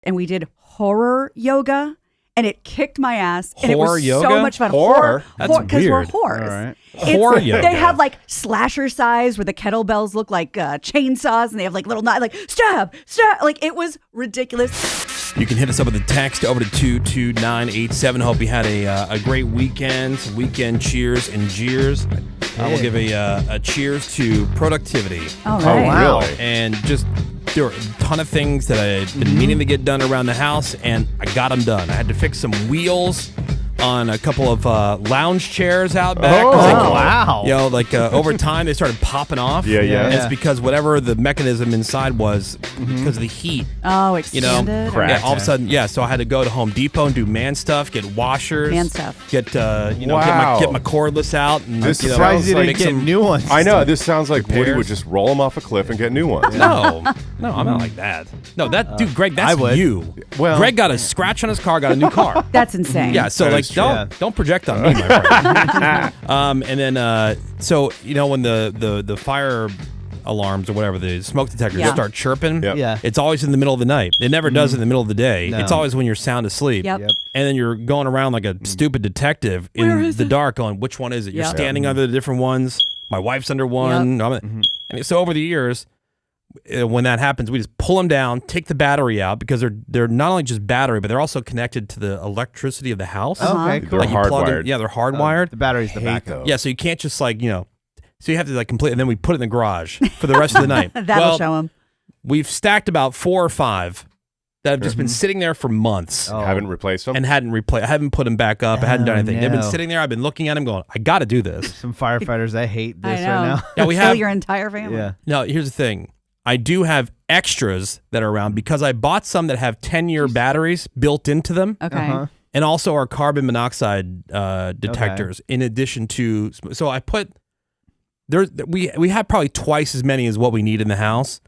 and we did horror yoga. And it kicked my ass. And Horror it was yoga? so much fun. Horror? That's because we're weird. whores. All right. Horror yoga. They have like slasher size where the kettlebells look like chainsaws, and they have like little knives, like stab. Like it was ridiculous. You can hit us up with a text over to 22987. Hope you had a great weekend. Some weekend cheers and jeers. I will give a cheers to productivity. All right. Oh, wow. And just there were a ton of things that I had been meaning to get done around the house, and I got them done. I had to fix some wheels on a couple of lounge chairs out back. Oh, Like, wow. You know, like over time they started popping off. Yeah. And it's because whatever the mechanism inside was, because of the heat. Oh, You know, expanded. Correct. yeah, all of a sudden, so I had to go to Home Depot and do man stuff, get washers, Man stuff. get Wow. get my cordless out, and This you know, Surprised you didn't make get some new ones. I know. This sounds like Woody Repairs. would just roll them off a cliff and get new ones. No, I'm not like that. No, dude, Greg, that's I would. you. Well- Greg got a scratch on his car, got a new car. That's insane. Yeah, so That like is true. don't project on me, my friend. And then so you know when the fire alarms or whatever, the smoke detectors Yeah. start chirping. Yep. Yeah. It's always in the middle of the night. It never does in the middle of the day. No. It's always when you're sound asleep. Yep. And then you're going around like a stupid detective in the dark going, which one is it? You're Yep. standing under the different ones. My wife's under one. And so over the years, when that happens, we just pull them down, take the battery out because they're not only just battery, but they're also connected to the electricity of the house. Okay, They're cool. Like you plug in- hardwired. yeah, they're hardwired. The battery's the Hate backup. those. Yeah, so you can't just like, so you have to like complete, and then we put it in the garage for the rest of the night. That'll show them. We've stacked about 4 or 5 that have just been sitting there for months Oh. Haven't replaced them? and hadn't replaced. I haven't put them back up. I hadn't done Oh, anything. They've been no. sitting there. I've been looking at them going, I got to do this. Some firefighters, I hate this I know. right now. Yeah, we Kill have. your entire family. Yeah. Now, here's the thing. I do have extras that are around because I bought some that have 10-year batteries built into them. Okay. Uh-huh. And also our carbon monoxide detectors in addition to, so I put, we have probably twice as many as what we need in the house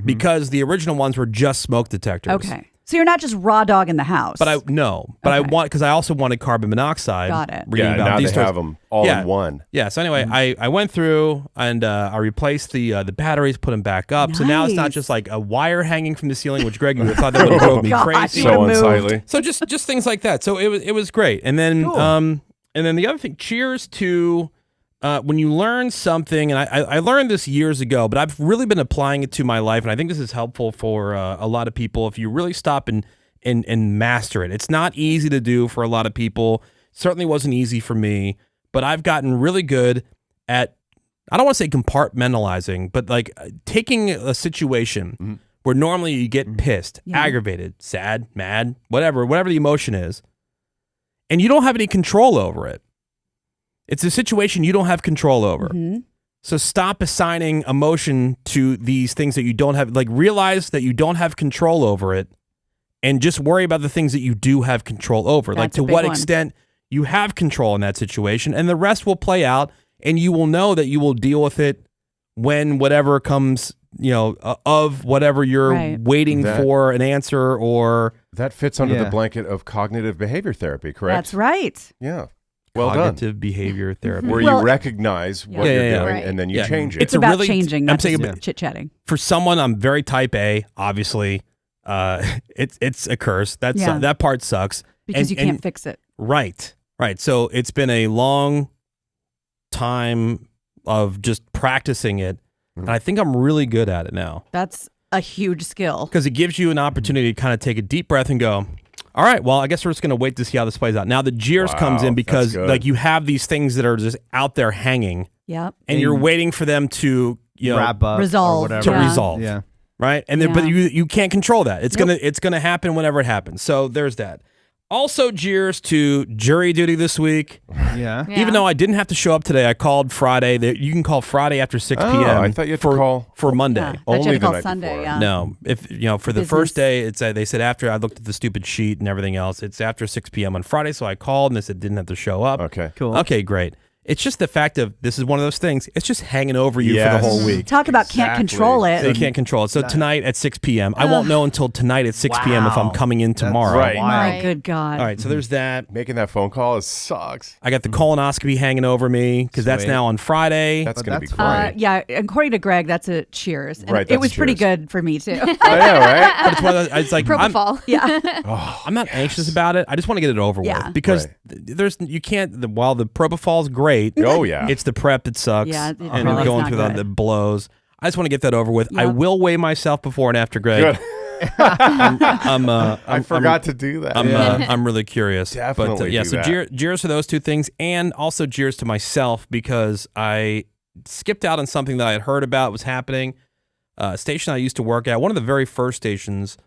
because the original ones were just smoke detectors. Okay. So you're not just raw dog in the house. But I Okay. want, because I also wanted carbon monoxide. Got it. Reading Yeah, about now these they stores. have them all Yeah. in one. Yeah. So anyway, I went through and I replaced the batteries, put them back up. So now it's not Nice. just like a wire hanging from the ceiling, which Greg, you thought that would drove me gosh. crazy. You would've So moved. unsightly. So just things like that. So it was great. And then the other thing, cheers to when you learn something, and I learned this years ago, but I've really been applying it to my life, and I think this is helpful for a lot of people if you really stop and master it. It's not easy to do for a lot of people. Certainly wasn't easy for me, but I've gotten really good at, I don't want to say compartmentalizing, but like taking a situation where normally you get pissed, aggravated, sad, mad, whatever the emotion is, and you don't have any control over it. It's a situation you don't have control over. So stop assigning emotion to these things that you don't have, like realize that you don't have control over it and just worry about the things that you do have control over. Like That's a to big what one. extent you have control in that situation, and the rest will play out, and you will know that you will deal with it when whatever comes, of whatever you're Right. waiting That- for an answer or That fits under Yeah. the blanket of cognitive behavior therapy, correct? That's right. Yeah. Well cognitive behavior therapy. Where Well, you recognize what Yeah, you're yeah, yeah. doing Right. and then you Yeah. change it. It's about really- changing, I'm not saying just chit-chatting. For someone, I'm very type A, obviously. It's a curse. Yeah. That part sucks. Because And- you can't and- fix it. Right. So it's been a long time of just practicing it. And I think I'm really good at it now That's a huge skill. because it gives you an opportunity to kind of take a deep breath and go, all right, well, I guess we're just going to wait to see how this plays out. Now the jeers Wow, comes in that's because good. like you have these things that are just out there hanging Yep. and you're waiting for them to, Wrap up. Resolve. Or whatever. to Yeah. resolve. Yeah. Right. And then, but Yeah. you can't control that. It's Nope. gonna happen whenever it happens. So there's that. Also, jeers to jury duty this week. Yeah. Even though I didn't have to show up today, I called Friday. You can call Friday after 6 Oh, p.m. I thought you had to for call. for Monday. Yeah. Only That you had to the call night Sunday, before. yeah. No, if for the Business. first day, they said after I looked at the stupid sheet and everything else, it's after 6 p.m. on Friday. So I called and they said didn't have to show up. Okay. Cool. Okay, great. It's just the fact of this is one of those things. It's just hanging over you for the Yes. whole week. Talk about can't control So you it. can't control it. So tonight at 6 p.m. I won't know until tonight at 6 p.m. if I'm Wow. coming in tomorrow. right. My good God. All right, so there's that. Making that phone call sucks. I got the colonoscopy hanging over me because that's Sweet. now on Friday. That's But going to be that's great. Yeah, according to Greg, that's a Cheers. And Right, it that's was pretty Cheers. good for me too. I know, right? But it's one of those, it's like I'm, Propofol. yeah. I'm not anxious about it. I just want to get it over Yeah. with because Right. there's you can't. While the Propofol's great, Oh, yeah. it's the prep that sucks. Yeah, it and really is going not through good. the blows. I just want to get that over with. I Yep. will weigh myself before and after, Greg. Good. I I forgot to do that. I'm really curious. Definitely But yeah, do so that. jeers for those two things, and also jeers to myself because I skipped out on something that I had heard about was happening. A station I used to work at, one of the very first stations,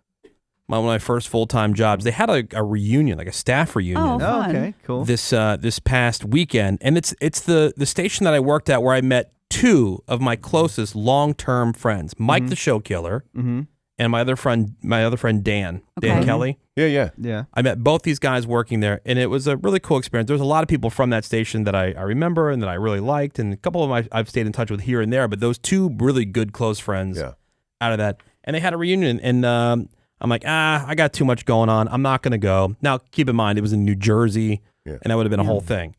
one of my first full-time jobs. They had a reunion, like a staff reunion. Oh, Oh, fun. okay, cool. This past weekend, and it's the station that I worked at where I met two of my closest long-term friends, Mike the Show Killer, and my other friend Dan Okay. Kelly. Yeah. Yeah. I met both these guys working there, and it was a really cool experience. There was a lot of people from that station that I remember and that I really liked, and a couple of them I've stayed in touch with here and there, but those two really good close friends Yeah. out of that, and they had a reunion, and I'm like, I got too much going on. I'm not going to go. Now, keep in mind, it was in New Jersey, Yeah. and that would have been a whole thing.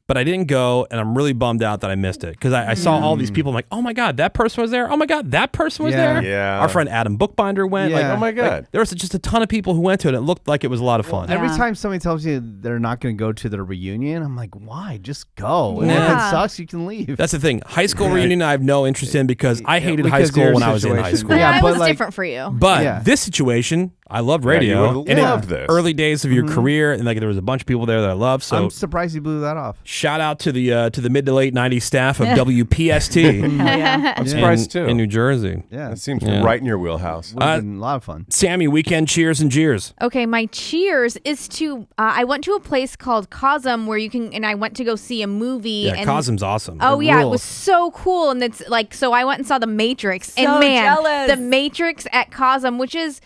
But I didn't go, and I'm really bummed out that I missed it because I saw all these people. I'm like, oh my God, that person was there. Oh my God, that person was Yeah. there. Yeah. Our friend Adam Bookbinder went. Yeah. Like, Oh, my God. there was just a ton of people who went to it. It looked like it was a lot of fun. Yeah. Every time somebody tells you they're not going to go to their reunion, I'm like, why? Just go. And if Yeah. it sucks, you can leave. That's the thing. High school reunion, I have no interest in because I hated high because school your when I was in high situation. school. Yeah, Yeah, it but was like- different for you. But Yeah. this situation, I loved Yeah, radio. you would've and in loved this. early days of your career, and like there was a bunch of people there that I loved. So I'm surprised you blew that off. shout out to the mid to late '90s staff of WPST Hell yeah. I'm surprised, too. in New Jersey. Yeah. That seems Yeah. right in your wheelhouse. Would have been a lot of fun. Sammy, weekend cheers and jeers. Okay, my cheers is to I went to a place called Cosm where you can, and I went to go see a movie. Yeah, and Cosm's awesome. Oh yeah, it rules. was so cool, and it's like so I went and saw The Matrix, So and man, jealous. The Matrix at Cosm, which is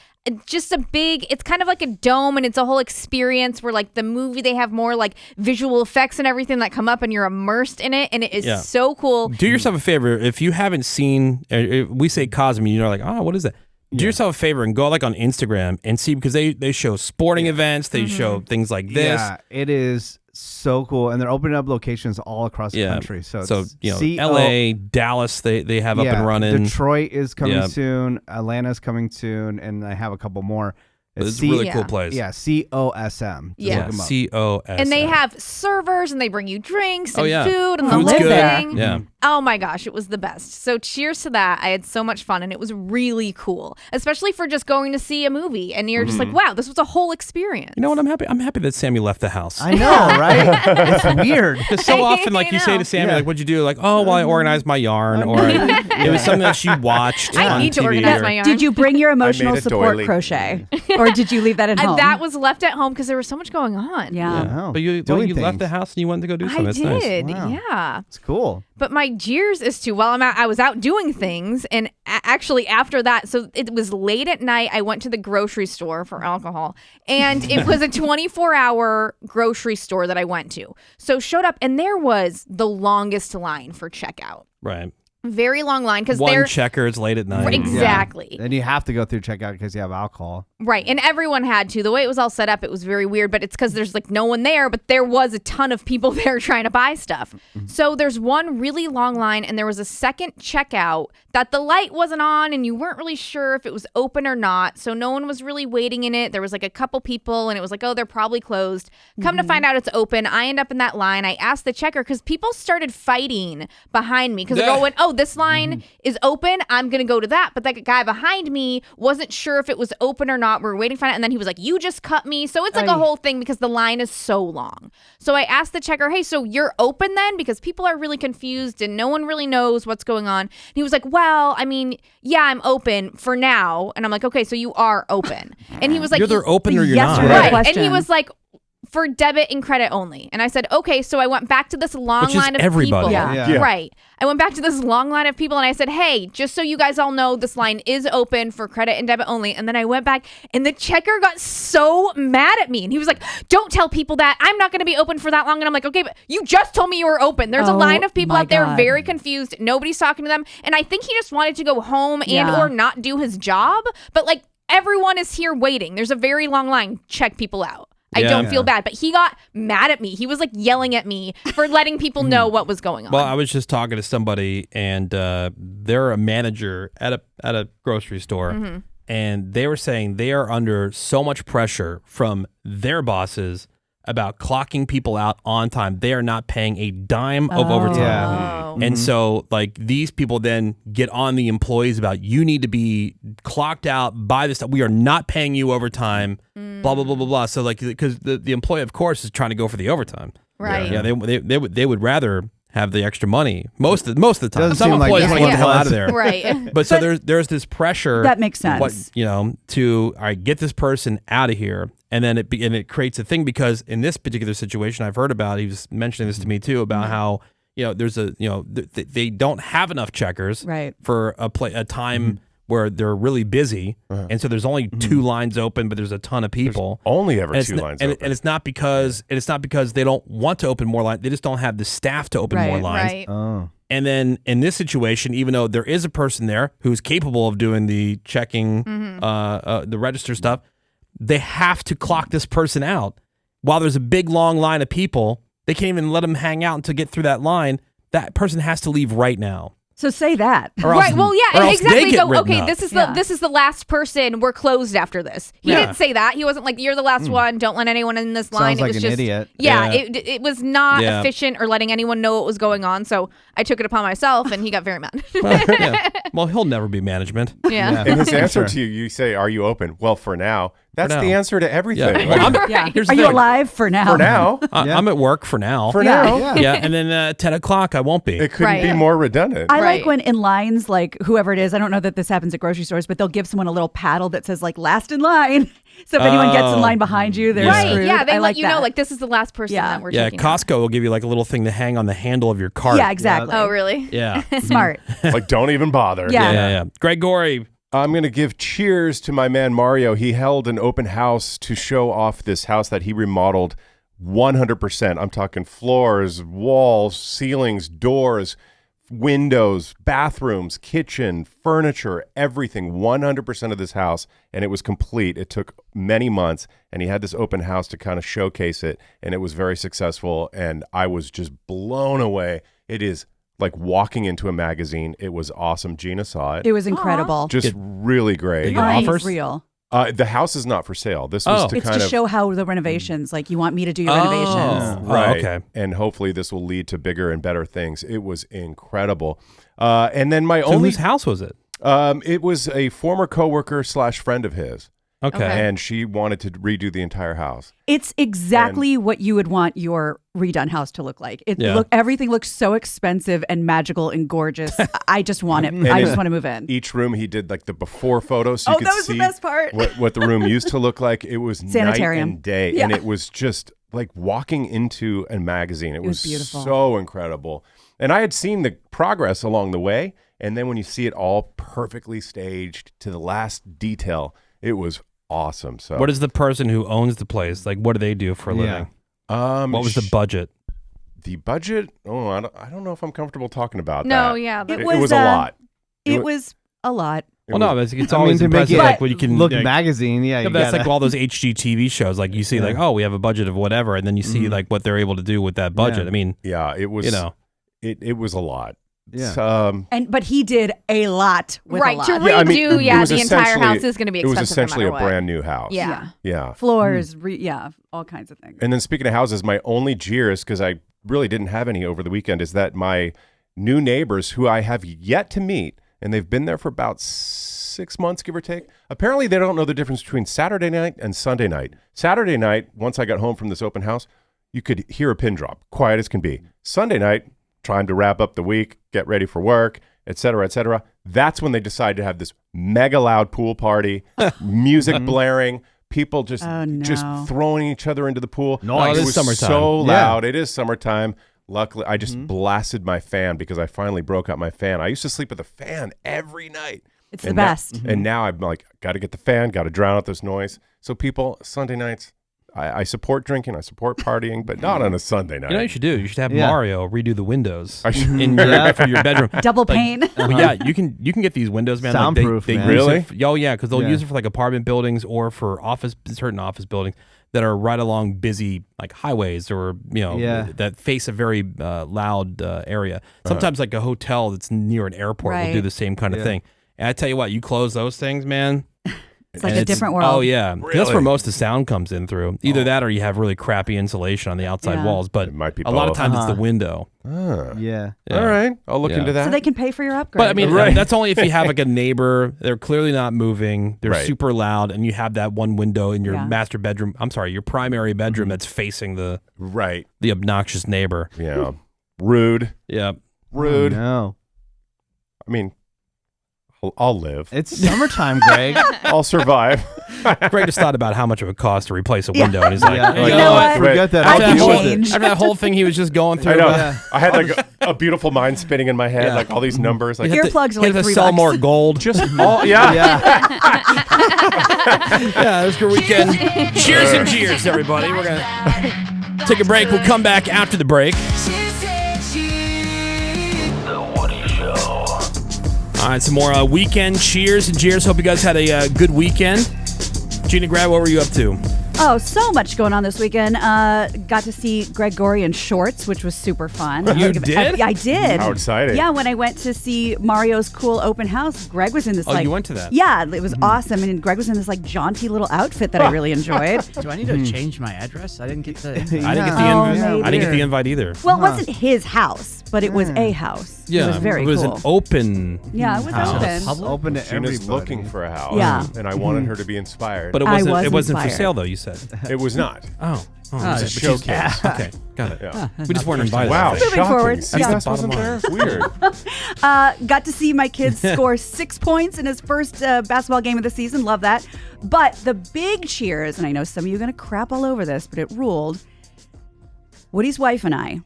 just a big, it's kind of like a dome, and it's a whole experience where like the movie they have more like visual effects and everything that come up, and you're immersed in it, and it is Yeah. so cool. Do yourself a favor if you haven't seen. We say Cosm, and you're like, oh, what is that? Do yourself a favor and go like on Instagram and see because they show sporting events, they show things like this. Yeah, it is so cool. And they're opening up locations all across the country. So it's LA, Dallas, they have up and running. Detroit is coming Yeah. soon. Atlanta's coming soon. And I have a couple more. It's a really Yeah. cool place. Yeah, COSM. Just Yeah. look 'em up. COS. And they have servers, and they bring you drinks and Oh, yeah. food and Food's the whole good. thing. Yeah. Oh my gosh, it was the best. So cheers to that. I had so much fun, and it was really cool, especially for just going to see a movie. And you're just like, wow, this was a whole experience. You know what? I'm happy that Sammy left the house. I know, right? It's weird. Because so often, like you I say know. to Sammy, Yeah. like, "What'd you do?" Like, "Oh, well, I organized my yarn," or it was something that she watched I on need to TV. organize or- my yarn. Did you bring your emotional made a support doily. crochet? Or did you leave that at home? That was left at home because there was so much going on. Yeah. Wow. But you Doing left things. the house and you went to go do I something. That's nice. did. Wow. Yeah. It's cool. But my jeers is to while I was out doing things, and actually after that, so it was late at night. I went to the grocery store for alcohol, and it was a 24-hour grocery store that I went to. So showed up, and there was the longest line for checkout. Right. Very long line because One they're checker. It's late at night. exactly. Then you have to go through checkout because you have alcohol. Right. And everyone had to. The way it was all set up, it was very weird, but it's because there's like no one there, but there was a ton of people there trying to buy stuff. So there's one really long line, and there was a second checkout that the light wasn't on, and you weren't really sure if it was open or not. So no one was really waiting in it. There was like a couple people, and it was like, oh, they're probably closed. Come to find out it's open. I end up in that line. I asked the checker because people started fighting behind me because they're going, oh, this line is open. I'm going to go to that. But that guy behind me wasn't sure if it was open or not. We were waiting to find out. And then he was like, you just cut me. So it's like a whole thing because the line is so long. So I asked the checker, hey, so you're open then? Because people are really confused and no one really knows what's going on. And he was like, well, I mean, yeah, I'm open for now. And I'm like, okay, so you are open. And he was like, You're either open or you're Yes not. or no right. question. And he was like, for debit and credit only. And I said, okay. So I went back to this long Which is line of everybody. people. Yeah. Yeah. Right. I went back to this long line of people and I said, hey, just so you guys all know, this line is open for credit and debit only. And then I went back and the checker got so mad at me. And he was like, don't tell people that. I'm not going to be open for that long. And I'm like, okay, but you just told me you were open. There's a Oh, line of people my out there God. very confused. Nobody's talking to them. And I think he just wanted to go home and Yeah. or not do his job. But like everyone is here waiting. There's a very long line. Check people out. I Yeah. don't feel bad, but he got mad at me. He was like yelling at me for letting people know what was going on. Well, I was just talking to somebody, and they're a manager at a grocery store, and they were saying they are under so much pressure from their bosses about clocking people out on time. They are not paying a dime of overtime. Yeah. Oh. And so, like, these people then get on the employees about, you need to be clocked out by this time. We are not paying you overtime, blah, blah, blah, blah, blah. So, like, because the employee, of course, is trying to go for the overtime. Right. Yeah, they would rather have the extra money most of the time. Doesn't Some seem like employees this want to get the one hell out was. of there. Right. But so there's this pressure That makes sense. to all right, get this person out of here, and then it creates a thing, because in this particular situation I've heard about, he was mentioning this to me too, about how there's they don't have enough checkers Right. for a time where they're really busy, and so there's only two lines open, but there's a ton of people. Only ever And it's two n- lines and, open. and it's not because they don't want to open more lines. They just don't have the staff to open Right. more lines. Right. Oh. And then in this situation, even though there is a person there who's capable of doing the checking, the register stuff, they have to clock this person out. While there's a big long line of people, they can't even let them hang out until get through that line. That person has to leave right now. So say that. Or else- Right. Well, or yeah, else they exactly. get Go, written okay, up. this is Yeah. the last person. We're closed after this. He Yeah. didn't say that. He wasn't like, you're the last one. Don't let anyone in this line. Sounds like it was an just, idiot. Yeah, Yeah. it was not Yeah. efficient or letting anyone know what was going on. So I took it upon myself, and he got very mad. Yeah. Well, he'll never be management. yeah. And his For answer sure. to you, you say, "Are you open?" Well, for now. That's now. the answer to Yeah. everything. Well, Like, Yeah. Here's the Are you thing. alive for now? for now. I'm at work for now. For Yeah. now. Yeah. yeah, and then at 10 o'clock, I won't be. It couldn't Right. be more redundant. I Right. like when in lines, like whoever it is, I don't know that this happens at grocery stores, but they'll give someone a little paddle that says like last in line. So if anyone gets in Oh. line behind you, they're Yeah. Right. screwed. Yeah. They I let like you that. know, like, this is the last person Yeah. that we're Yeah, taking out. Costco will give you like a little thing to hang on the handle of your cart. Yeah, exactly. Oh, really? Yeah. Smart. Like, don't even bother. Yeah. Yeah. Gregory. I'm going to give cheers to my man Mario. He held an open house to show off this house that he remodeled 100%. I'm talking floors, walls, ceilings, doors, windows, bathrooms, kitchen, furniture, everything. 100% of this house, and it was complete. It took many months, and he had this open house to kind of showcase it, and it was very successful, and I was just blown away. It is like walking into a magazine. It was awesome. Gina saw it. It was incredible. Just really great. Did you get Mine's offers? real. The house is not for sale. This was Oh. to It's kind to of show how the renovations, like you want me to do your renovations. right. okay. And hopefully this will lead to bigger and better things. It was incredible. And then my So only whose house was it? it was a former coworker / friend of his, Okay. and she wanted to redo the entire house. It's exactly what you would want your redone house to look like. Yeah. Everything looks so expensive and magical and gorgeous. I just want it. I just want to move in. Each room he did like the before photos, so you Oh, could that was the see best part. what the room used to look like. It was night Sanitarium. and day, Yeah. and it was just like walking into a magazine. It was beautiful. so incredible. And I had seen the progress along the way, and then when you see it all perfectly staged to the last detail, it was awesome. So What is the person who owns the place? Like, what do they do for a Yeah. living? What was the sh- budget? The budget? Oh, I don't know if I'm comfortable talking about No, that. yeah. It It was, was a lot. It was a lot. Well, no, it's I always mean, to make impressive. it Like when you can look like, magazine. Yeah, you that's gotta, like all those HGTV shows. Like you see, like, oh, we have a budget of whatever, and then you see like what they're able to do with that budget. Yeah. I mean, Yeah, it was. you know, it was a lot. Yeah. So, But he did a lot with Right. a lot. To Yeah, I mean, redo, it was the entire essentially- house is going to be it was expensive essentially no a matter what. brand new house. Yeah. Yeah. Floors, all kinds of things. And then speaking of houses, my only jeers, because I really didn't have any over the weekend, is that my new neighbors, who I have yet to meet, and they've been there for about 6 months, give or take. Apparently, they don't know the difference between Saturday night and Sunday night. Saturday night, once I got home from this open house, you could hear a pin drop, quiet as can be. Sunday night, trying to wrap up the week, get ready for work, et cetera, et cetera. That's when they decided to have this mega loud pool party, music blaring, people just throwing each other into the pool. Nice. It It is was summertime. so loud. It is summertime. Luckily, I just blasted my fan because I finally broke out my fan. I used to sleep with a fan every night. It's the best. And now I'm like, got to get the fan, got to drown out this noise. So people, Sunday nights, I support drinking, I support partying, but not on a Sunday night. You know what you should do? You should have Mario redo the windows I should- for your bedroom. Double pane. Well, yeah, you can get these windows, man. Soundproof, like man. use Really? it because they'll use it for like apartment buildings or for certain office buildings that are right along busy like highways or that face a very loud area. Sometimes like a hotel that's near an airport will do Right. the same kind of thing. And I tell you what, you close those things, man. It's like and a different world. Oh yeah, 'Cause that's where Really? most of the sound comes in through. Either that or you have really crappy insulation on the outside Yeah. walls. But It might be a lot of both. times it's the window. Yeah. Yeah. All right, I'll look Yeah. into that. So they can pay for your upgrade. But I mean, that's only if you have like a neighbor. They're clearly not moving. They're Right. super loud, and you have that one window in your Yeah. master bedroom. I'm sorry, your primary bedroom that's facing the right. obnoxious neighbor. Yeah. Rude. Yeah. Rude. No. I mean, I'll live. It's summertime, Greg. I'll survive. Greg just thought about how much it would cost to replace a window, and he's like, Yeah. you You know know what? what? Forget that. I After can that whole- change. After that whole thing he was just going through. I know. Yeah. I had like a beautiful mind spinning in my head, Yeah. like all these numbers. Like Earplugs are He like had to $3. sell more gold. just all, yeah. Yeah. Yeah, it was a good weekend. Cheers and cheers, everybody. We're gonna take a break. We'll come back after the break. All right, some more weekend cheers and cheers. Hope you guys had a good weekend. Gina Grab, what were you up to? Oh, so much going on this weekend. Got to see Gregorian shorts, which was super fun. You did? I did. How exciting. Yeah, when I went to see Mario's cool open house, Greg was in this Oh, you went to that? Yeah, it was awesome. And Greg was in this like jaunty little outfit that I really enjoyed. Do I need to change my address? I didn't get the. I didn't get the Oh, invite. maybe. I didn't get the invite either. Well, it wasn't his house, but it was a house. Yeah, It was very it was cool. an open. Yeah, it was house. open. Public? Open to Gina's everybody. looking for a house. Yeah. And I wanted her to be inspired. But it I wasn't. was It wasn't for inspired. sale, though. You said. it was not. Oh. It was a but she's- showcase. Okay, got it. Yeah. We just weren't invited. Wow, Moving shocking. forward, See, yeah. Sebas wasn't there? Weird. Got to see my kid score 6 points in his first basketball game of the season. Love that. But the big cheers, and I know some of you are going to crap all over this, but it ruled. Woody's wife and I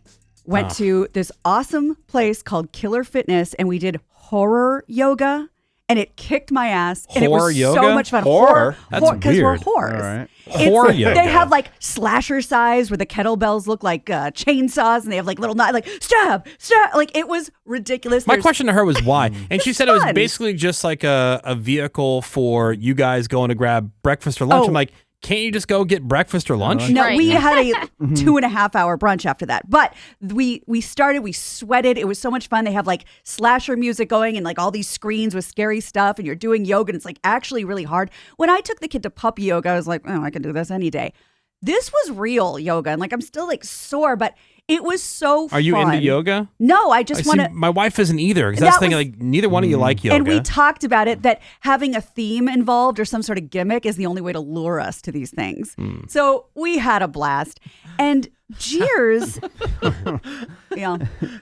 went to this awesome place called Killer Fitness, and we did horror yoga. And it kicked my ass. And Horror it was yoga? so much fun. Horror? That's because we're weird. whores. All right. Horror yoga. They have like slasher size where the kettlebells look like chainsaws, and they have like little knives, like stab. Like it was ridiculous. My There's- question to her was why, and she said it was fun. basically just like a vehicle for you guys going to grab breakfast or lunch. Oh. I'm like, can't you just go get breakfast or lunch? No, Right. we had a 2.5 hour brunch after that. But we started, we sweated. It was so much fun. They have like slasher music going and like all these screens with scary stuff, and you're doing yoga, and it's like actually really hard. When I took the kid to puppy yoga, I was like, oh, I can do this any day. This was real yoga, and like I'm still like sore, but it was so fun. Are you into yoga? No, I I just see, want to. my wife isn't either because that's That the thing. was- Like neither one of you like yoga. And we talked about it that having a theme involved or some sort of gimmick is the only way to lure us to these things. So we had a blast. And Jeers, yeah,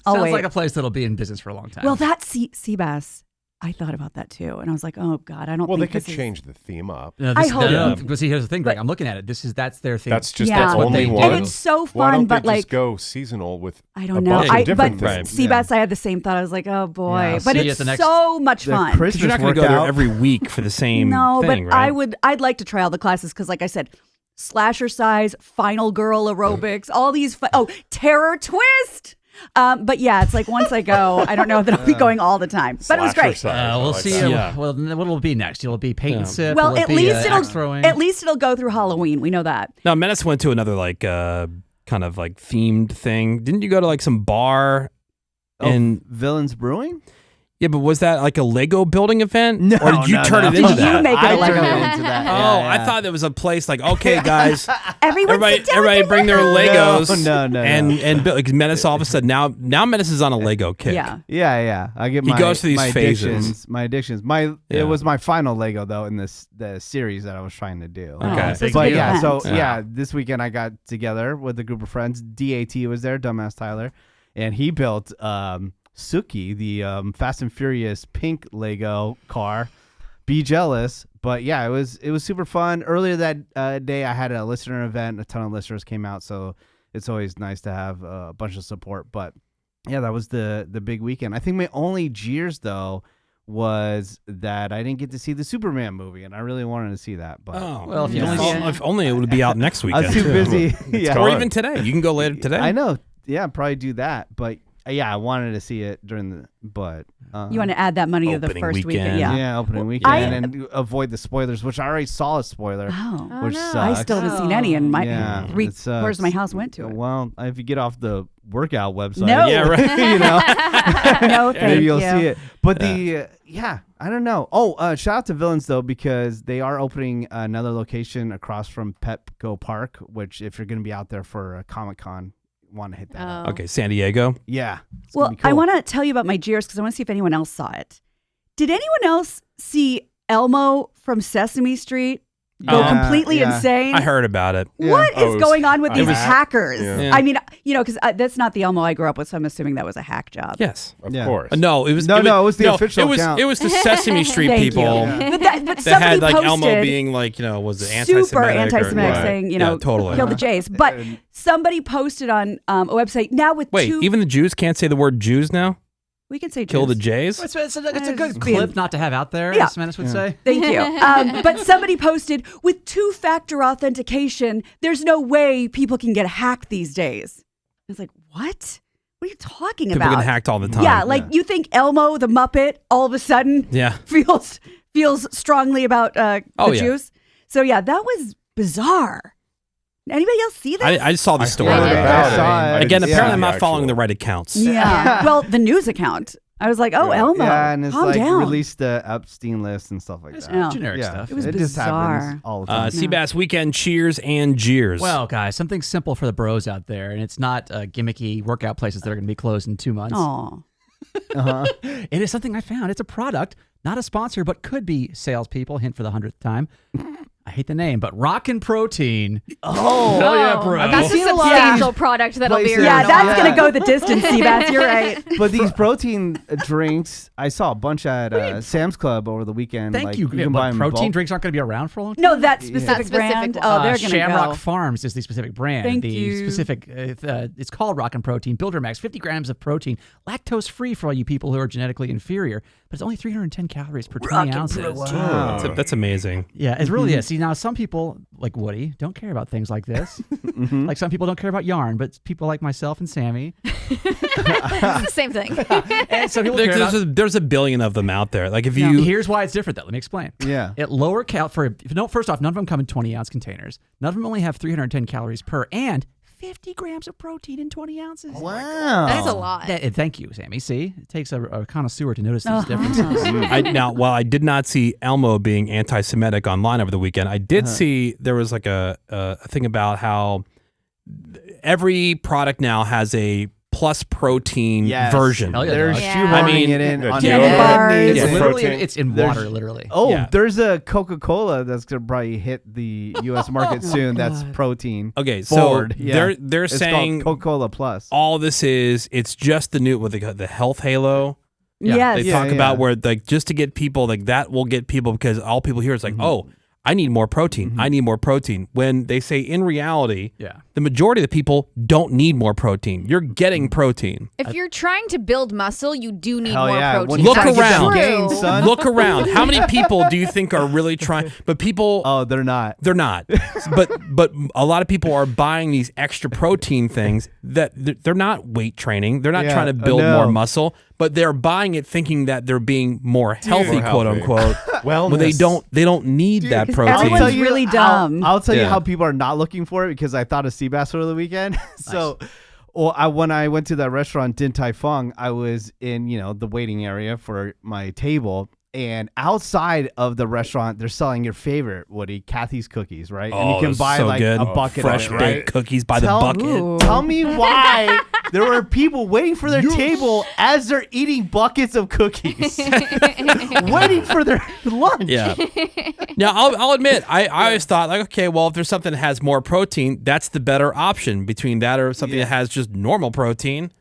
I'll Sounds wait. like a place that'll be in business for a long time. Well, that Sebas, I thought about that too, and I was like, oh God, I don't Well, they think could this is- change the theme up. no, I this, hope- no, but see, here's the thing, Greg. I'm looking at it. That's their thing. That's just Yeah. that's what only they do. one. And it's so Why fun, don't but they like just go seasonal with I a don't know. bunch of But different things? Sebas, I had the same thought. I was like, oh boy, Yeah, but see you it's at the next- so much The fun. Christmas you're not going to go there workout. every week for the same No, thing, but right? I'd like to try all the classes because, like I said, slasher size, final girl aerobics, all these. Terror twist. But yeah, it's like once I go, I don't know that I'll be going all the time. But it was Slasher great. size. I we'll like see. that. Yeah. Well, what will it be next? It'll be paint and sip. Well, will it at be, least axe throwing? it'll go through Halloween. We know that. No, Menace went to another like kind of like themed thing. Didn't you go to like some bar? And Villains Brewing? yeah, but was that like a Lego building event? No, or did you no, turn no. it into Did you that? make it I a Lego? turned it into that. Oh, Yeah, I yeah. thought it was a place like, okay, guys, Everyone, sit down everybody with bring their Legos. No. And because Menace all of a sudden now Menace is on a Lego kick. Yeah. Yeah. I get He my goes through these my phases. addictions. Yeah. It was my final Lego though in the series that I was trying to do. Okay. so it's a But big yeah, event. so yeah, this weekend I got together with a group of friends. DAT was there, Dumbass Tyler, and he built Suki, the Fast and Furious pink Lego car. be jealous. But yeah, it was super fun. Earlier that day, I had a listener event. A ton of listeners came out, so it's always nice to have a bunch of support. But yeah, that was the big weekend. I think my only jeers though was that I didn't get to see the Superman movie, and I really wanted to see that. But Well, if you if only it would be out next I weekend. was too busy. Yeah. Or even today. You can go later today. I know. Yeah, probably do that. But yeah, I wanted to see it during the. But You want to add that money to the Opening first weekend. weekend? Yeah. yeah, opening weekend, I- and avoid the spoilers, which I already saw a spoiler. Oh. Which no. sucks. I still haven't seen any, and my Yeah, three it sucks. quarters of my house went to it. Well, if you get off the workout website, No. Yeah, right. you know, No, thank maybe you'll you. see it. But I don't know. Oh, shout out to Villains though, because they are opening another location across from Petco Park. Which, if you're going to be out there for Comic-Con, want to hit that. up. Okay, San Diego. Yeah. It's gonna Well, be cool. I want to tell you about my jeers because I want to see if anyone else saw it. Did anyone else see Elmo from Sesame Street go Yeah, completely yeah. insane? I heard about it. Yeah. What Oh, is it was going on with a these hack? hackers? Yeah. I mean, because that's not the Elmo I grew up with, so I'm assuming that was a hack job. Yes. Of Yeah. course. No, it was No, it was the official It was account. it was the Sesame Street Thank people you. Yeah. But that somebody had like posted Elmo being like, was it anti-Semitic? super anti-Semitic, Right. saying, Yeah, totally. kill the Jays. But somebody posted on a website now with Wait, two. even the Jews can't say the word Jews now? we can say Kill the Jews. Jays? It's a just good being- clip not to have out there, Yeah. as Menace would say. Thank you. But somebody posted with two-factor authentication, there's no way people can get hacked these days. I was like, what? What are you talking People about? get hacked all the time. Yeah, like you think Elmo the Muppet all of a sudden Yeah. feels strongly about the Oh, yeah. Jews. So yeah, that was bizarre. Anybody else see this? I saw the story. heard about I saw it. it. I Again, didn't apparently see I'm the not following the actual- right accounts. Yeah. Well, the news account. I was like, oh, Yeah. Elmo. Yeah, and it's calm like down. released the Epstein list and stuff like that. Yeah. Generic Yeah, stuff. It was just bizarre. happens all the time. Seabass Weekend cheers and jeers. Well, guys, something simple for the bros out there, and it's not gimmicky workout places that are going to be closed in 2 months. Aw. It is something I found. It's a product, not a sponsor, but could be salespeople. Hint for the 100th time. I hate the name, but Rockin' Protein. Oh, Hell yeah, bro. That's a seen a lot of substantial product that'll be places- around Yeah, a that's while. going to go the distance, Seabass. You're right. but these protein drinks, I saw a bunch at Sam's Club over the weekend. Thank like, you. You can buy them in Protein bulk. drinks aren't going to be around for a long time. No, that specific That brand. specific Oh, one. they're going to Shamrock go. Farms is the specific brand. Thank the you. specific, it's called Rockin' Protein. Builder Max, 50 grams of protein, lactose free for all you people who are genetically inferior, but it's only 310 calories per 20 ounces. Wow. That's amazing. Yeah, it really is. See, now some people, like Woody, don't care about things like this. Like some people don't care about yarn, but people like myself and Sammy. It's the same thing. And some people care about... There's a billion of them out there. Like if you Here's why it's different, though. Let me explain. Yeah. At lower first off, none of them come in 20-ounce containers. None of them only have 310 calories per, and 50 grams of protein in 20 ounces. Wow. That is a lot. Thank you, Sammy. See, it takes a connoisseur to notice these differences. while I did not see Elmo being anti-Semitic online over the weekend, I did see there was like a thing about how every product now has a plus protein Yes. version. Hell yeah, They're dog. Yeah. shoehorning I mean, it in. the on deodorant. Bars. every- Yeah, It's literally, protein. it's in There's- water, literally. Oh, Yeah. there's a Coca-Cola that's gonna probably hit the U.S. market soon. That's protein. Okay, so Forward. Yeah. they're It's saying called Coca-Cola Plus. all this it's just the new what they call the health halo. Yeah, Yes. They Yeah, talk yeah. about where like just to get people like that will get people because all people hear is like, oh, I need more protein. I need more protein. When they say in reality, Yeah. the majority of the people don't need more protein. You're getting protein. If you're trying to build muscle, you do need Hell more yeah. protein. When Look you try to get them around. gains, son. Look around. How many people do you think are really trying? But people, Oh, they're not. they're not. but a lot of people are buying these extra protein things that they're not weight training. They're not Yeah, trying to build no. more muscle, but they're buying it thinking that they're being more healthy, More quote healthy. unquote. Wellness. When they don't need that protein. everyone's really dumb. I'll tell you Yeah. how people are not looking for it because I thought of Seabass over the weekend. So, when I went to that restaurant Din Tai Fung, I was in the waiting area for my table. And outside of the restaurant, they're selling your favorite, Woody, Kathy's cookies, right? and Oh, you can those buy so like good. a bucket fresh of it, baked right? cookies by Tell- the bucket. Ooh. Tell me why there were people waiting for their table as they're eating buckets of cookies, waiting for their lunch. Yeah. Now, I'll admit, I always thought, like, okay, well, if there's something that has more protein, that's the better option between that or something that has just normal protein.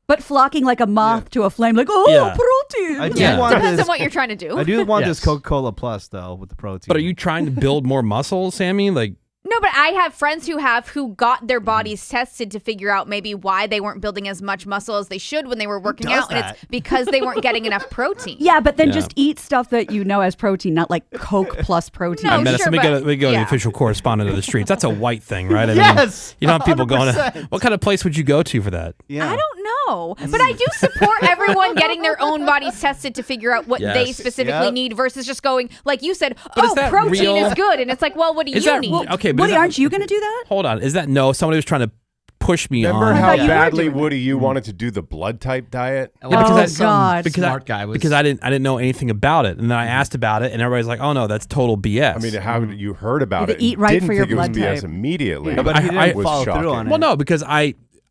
But flocking like a moth to a flame, like, oh, Yeah. protein. I do Yeah. want Depends this. on what you're trying to do. I do want Yes. this Coca-Cola Plus though with the protein. But are you trying to build more muscle, Sammy? Like, No, but I have friends who got their bodies tested to figure out maybe why they weren't building as much muscle as they should when they were working does out, and that? it's because they weren't getting enough protein. Yeah, but then Yeah. just eat stuff that you know as protein, not like Coke plus protein. No, Menace, sure, we but- go to the yeah. official correspondent of the streets. That's a white thing, right? I Yes, you don't have people going to. 100%. What kind of place would you go to for that? Yeah. I don't know, but I do support everyone getting their own bodies tested to figure out what they Yes. specifically Yep. need versus just going, like you said, But is oh, that protein real? is good. And it's like, well, what do Is you that need? okay? But Woody, is that- aren't you going to do that? Hold on. Is that no? Somebody was trying to push me Remember on. how thought you were badly, doing it. Woody, you wanted to do the blood type diet? Well, Oh, because some God. smart guy was because I didn't know anything about it, and then I asked about it, and everybody's like, "Oh no, that's total BS." I mean, how you heard about You it? eat and right didn't for your think it was blood BS type. immediately. Yeah, but he didn't I- was follow shocking. through on it. well, no, because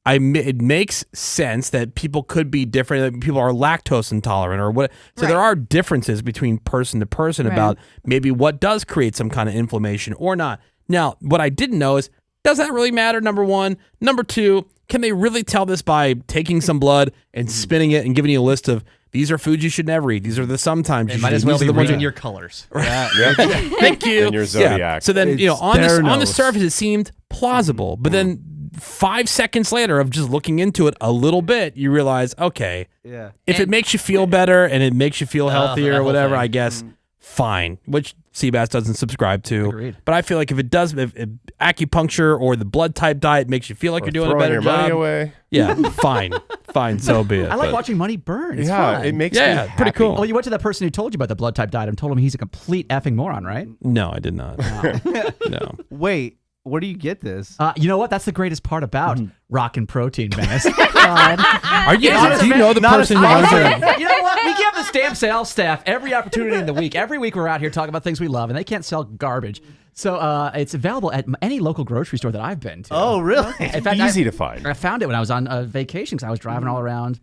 it makes sense that people could be different. That people are lactose intolerant or what. So there Right. are differences between person to person Right. about maybe what does create some kind of inflammation or not. Now, what I didn't know is, does that really matter? Number one. Number two, can they really tell this by taking some blood and spinning it and giving you a list of these are foods you should never eat. These are the sometimes It you might should as eat. well These be are the ones reading that- your colors. Thank you. And your Yeah. zodiac. So then, It's on the Theranos. surface, it seemed plausible, but then 5 seconds later of just looking into it a little bit, you realize, okay, Yeah. if it makes you feel better and it makes you feel healthier that or whole whatever, thing. I guess fine. Which Sebas doesn't subscribe to. Agreed. But I feel like if it does, if acupuncture or the blood type diet makes you feel like Or you're doing a throwing better your money job, away. yeah, fine, so be it. I like But- watching money burn. It's Yeah, fun. it makes Yeah, me yeah, pretty happy. cool. Well, you went to that person who told you about the blood type diet and told him he's a complete effing moron, right? No, I did not. No. Wait, where do you get this? You know what? That's the greatest part about Rockin' Protein, Menace. God. Are you? Do you know the Not a person who sponsor. runs it? You know what? We give the stamp sales staff every opportunity in the week. Every week we're out here talking about things we love, and they can't sell garbage. So it's available at any local grocery store that I've been to. Oh, really? In fact, Easy to find. I found it when I was on vacation because I was driving all around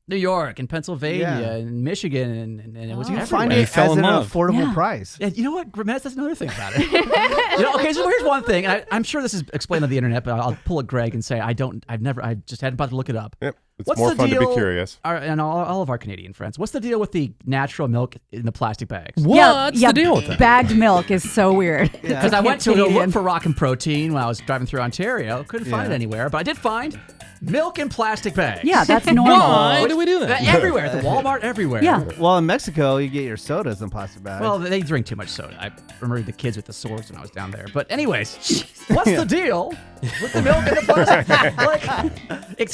New York and Pennsylvania Yeah. and Michigan, and it was You everywhere. find You it fell as in an love. affordable Yeah. price. Yeah, you know what, Menace, that's another thing about it. Okay, so here's one thing, and I'm sure this is explained on the internet, but I'll pull a Greg and say I just hadn't bothered to look it up. Yep. It's What's more the fun to be deal- curious. And all of our Canadian friends, what's the deal with the natural milk in the plastic bags? What's the deal with that? Bagged milk is so weird. Because I went to go Canadian. look for Rockin' Protein when I was driving through Ontario. Couldn't find it anywhere, but I did find milk in plastic bags. Yeah, that's normal. Why do we do that? Everywhere, at the Walmart, everywhere. Yeah. Well, in Mexico, you get your sodas in plastic bags. Well, they drink too much soda. I remember the kids with the swords when I was down there. But anyways, what's the deal with the milk in the plastic?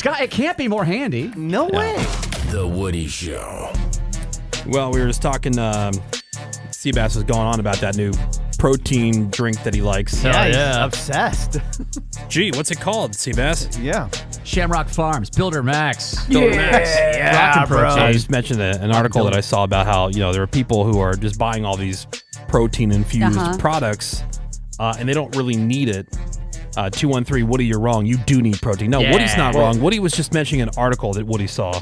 Like, it can't be more handy. no way. The Woody Show. Well, we were just talking. Sebas was going on about that new protein drink that he likes. He's obsessed. Gee, what's it called, Sebas? Yeah. Shamrock Farms, Builder Max. Yeah, Rockin' Protein. I just mentioned an article that I saw about how there are people who are just buying all these protein infused products, and they don't really need it. 213 Woody, you're wrong. You do need protein. No, Yeah. Woody's not wrong. Woody was just mentioning an article that Woody saw.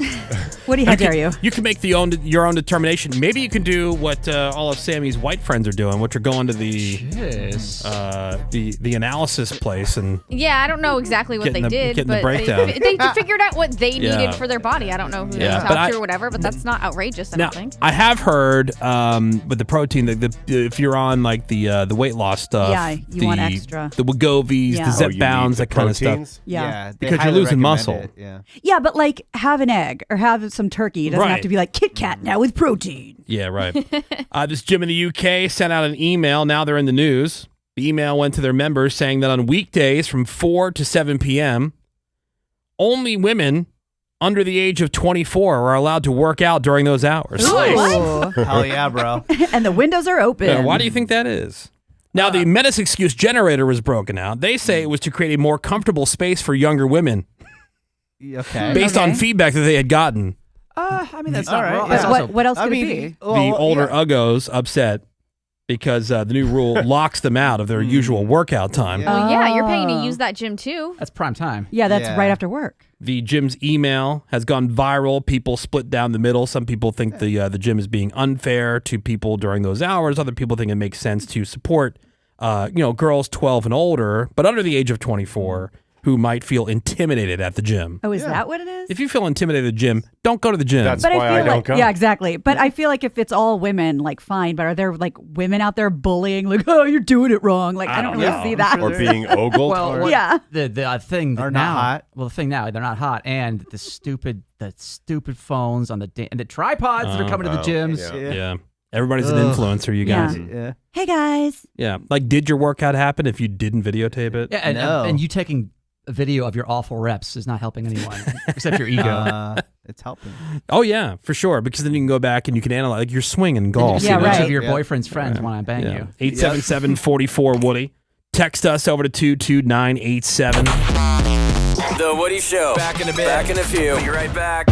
Woody, how dare you? You can make your own determination. Maybe you can do what all of Sammy's white friends are doing, which are going to the Yes. the analysis place and Yeah, I don't know exactly what Getting they the- did, getting the but breakdown. they figured out what they Yeah. needed for their body. I don't know who they Yeah. talked But to or whatever, but that's not outrageous, I now don't think. I have heard with the protein that if you're on like the weight loss stuff, Yeah, you want extra. the Wegovies, Yeah. the Oh, Zep you Bounds, need the that kind of stuff. proteins? Yeah. they Because you're highly losing recommend muscle. it, Yeah. Yeah, but like have an egg or have some turkey. It doesn't have Right. to be like Kit Kat now with protein. Yeah, right. This gym in the UK sent out an email. Now they're in the news. The email went to their members saying that on weekdays from 4 to 7 p.m., only women under the age of 24 are allowed to work out during those hours. Ooh. Hell yeah, bro. And the windows are open. Yeah, why do you think that is? Now, the Menace excuse generator was broken out. They say it was to create a more comfortable space for younger women Okay. based on Okay. feedback that they had gotten. I mean, that's All not right, wrong. yeah. That's also- What else I could mean, it be? The older uggos upset because the new rule locks them out of their usual workout time. Yeah. Well, yeah, you're paying to Oh. use that gym too. That's prime time. Yeah, that's Yeah. right after work. The gym's email has gone viral. People split down the middle. Some people think the gym is being unfair to people during those hours. Other people think it makes sense to support, girls 12 and older, but under the age of 24. who might feel intimidated at the gym. Oh, is that what it is? If you feel intimidated at the gym, don't go to the gym. That's But why I feel don't like, go. yeah, exactly. But I feel like if it's all women, like, fine. But are there like women out there bullying, like, oh, you're doing it wrong? Like, I don't really know. see I'm that. Or being ogled. Well, what- Yeah. the thing Or now, not hot. Well, the thing now, they're not hot, and the stupid phones on and the tripods that are coming to the gyms. yeah. Yeah. Everybody's an influencer, you guys. Yeah. Yeah. Hey guys. Yeah. Like, did your workout happen if you didn't videotape it? Yeah, and, No. and you taking a video of your awful reps is not helping anyone except your ego. It's helping. Oh, yeah, for sure. Because then you can go back and you can analyze, like, your swing in golf. Yeah, See right. which of your Yeah. boyfriend's friends want to bang you. 877-44-WOODY. Text us over to 22987. The Woody Show. Back in a bit. Back in a few. Be right back.